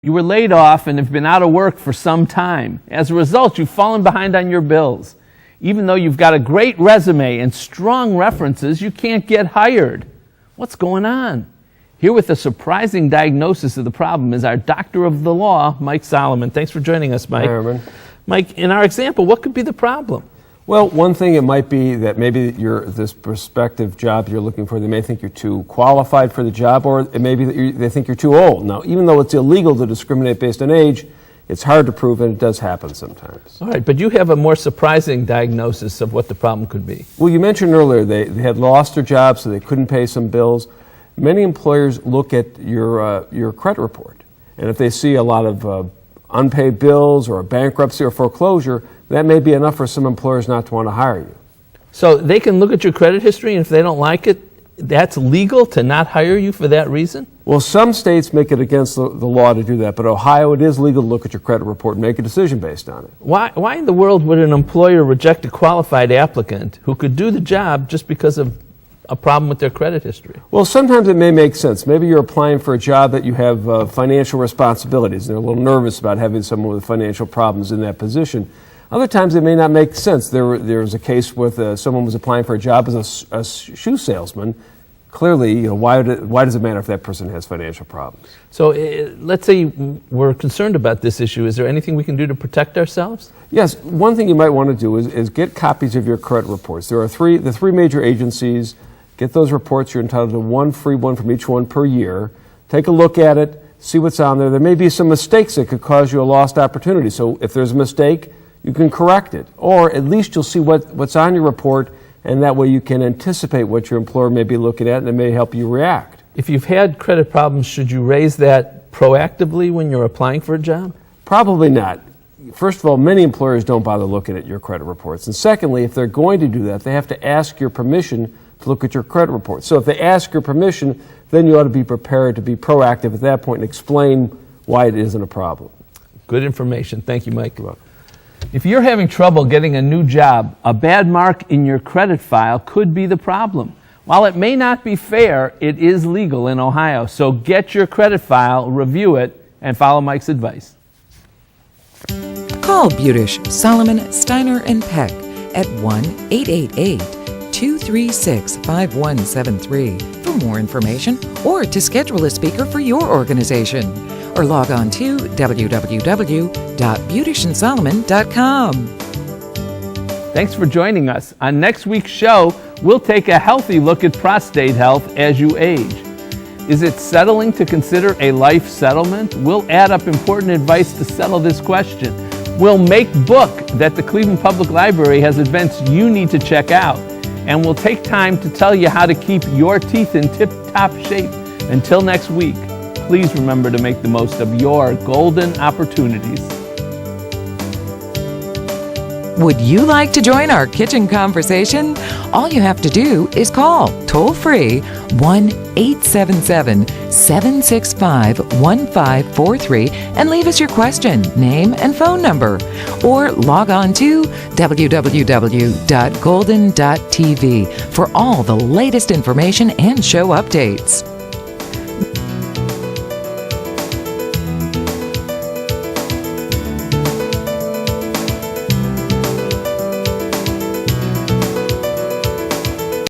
You were laid off and have been out of work for some time. As a result, you've fallen behind on your bills. Even though you've got a great resume and strong references, you can't get hired. What's going on? Here with a surprising diagnosis of the problem is our doctor of the law, Mike Solomon. Thanks for joining us, Mike. Hi, Herman. Mike, in our example, what could be the problem? Well, one thing it might be that maybe this prospective job you're looking for, they may think you're too qualified for the job, or it may be that they think you're too old. Now, even though it's illegal to discriminate based on age, it's hard to prove, and it does happen sometimes. All right, but you have a more surprising diagnosis of what the problem could be. Well, you mentioned earlier they had lost their job, so they couldn't pay some bills. Many employers look at your credit report, and if they see a lot of unpaid bills or a bankruptcy or foreclosure, that may be enough for some employers not to want to hire you. So they can look at your credit history, and if they don't like it, that's legal to not hire you for that reason? Well, some states make it against the law to do that, but Ohio, it is legal to look at your credit report and make a decision based on it. Why in the world would an employer reject a qualified applicant who could do the job just because of a problem with their credit history? Well, sometimes it may make sense. Maybe you're applying for a job that you have financial responsibilities, and they're a little nervous about having someone with financial problems in that position. Other times it may not make sense. There was a case with someone was applying for a job as a shoe salesman. Clearly, why does it matter if that person has financial problems? So let's say we're concerned about this issue. Is there anything we can do to protect ourselves? Yes, one thing you might want to do is get copies of your credit reports. There are the three major agencies. Get those reports. You're entitled to one free one from each one per year. Take a look at it, see what's on there. There may be some mistakes that could cause you a lost opportunity. So if there's a mistake, you can correct it. Or at least you'll see what's on your report, and that way you can anticipate what your employer may be looking at, and it may help you react. If you've had credit problems, should you raise that proactively when you're applying for a job? Probably not. First of all, many employers don't bother looking at your credit reports. And secondly, if they're going to do that, they have to ask your permission to look at your credit report. So if they ask your permission, then you ought to be prepared to be proactive at that point and explain why it isn't a problem. Good information. Thank you, Mike. You're welcome. If you're having trouble getting a new job, a bad mark in your credit file could be the problem. While it may not be fair, it is legal in Ohio. So get your credit file, review it, and follow Mike's advice. Call Budish, Solomon, Steiner, and Peck at 1-888-236-5173 for more information or to schedule a speaker for your organization. Or log on to www.budishandsolomon.com. Thanks for joining us. On next week's show, we'll take a healthy look at prostate health as you age. Is it settling to consider a life settlement? We'll add up important advice to settle this question. We'll make book that the Cleveland Public Library has events you need to check out. And we'll take time to tell you how to keep your teeth in tip-top shape. Until next week, please remember to make the most of your golden opportunities. Would you like to join our kitchen conversation? All you have to do is call toll-free 1-877-765-1543 and leave us your question, name, and phone number. Or log on to www.golden.tv for all the latest information and show updates.